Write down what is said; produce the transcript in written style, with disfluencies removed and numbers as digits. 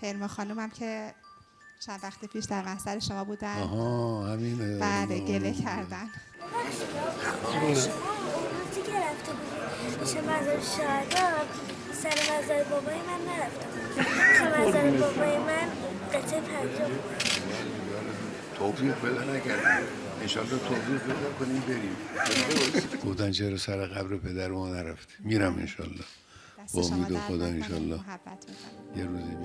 حرمه خانوم هم که چند وقت پیش در محضر شما بودن. آها همینه. بله گله کردن. وقتی که رفته بودیم پیش مزار شهدا سر مزار بابای من نرفتم که مزار بابای من قطعه پنجم توفیق پیدا نکردیم، انشالله توفیق پیدا کنیم بریم. گفتن چرا سر قبر پدر ما نرفتی؟ میرم انشالله با امید خدا انشالله یه روزی